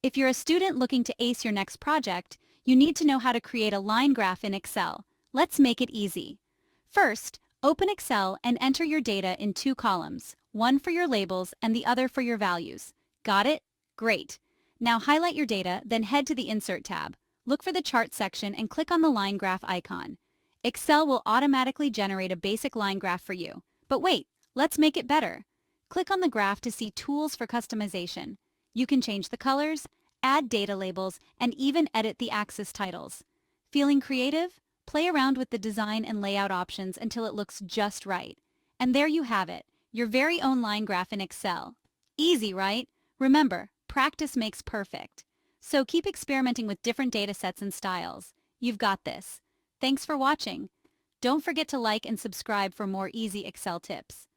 If you're a student looking to ace your next project, you need to know how to create a line graph in Excel. Let's make it easy. First, open Excel and enter your data in two columns, one for your labels and the other for your values. Got it? Great. Now highlight your data, then head to the Insert tab. Look for the Chart section and click on the line graph icon. Excel will automatically generate a basic line graph for you. But wait, let's make it better. Click on the graph to see tools for customization. You can change the colors, add data labels, and even edit the axis titles. Feeling creative? Play around with the design and layout options until it looks just right. And there you have it, your very own line graph in Excel. Easy, right? Remember, practice makes perfect. So keep experimenting with different data sets and styles. You've got this. Thanks for watching. Don't forget to like and subscribe for more easy Excel tips.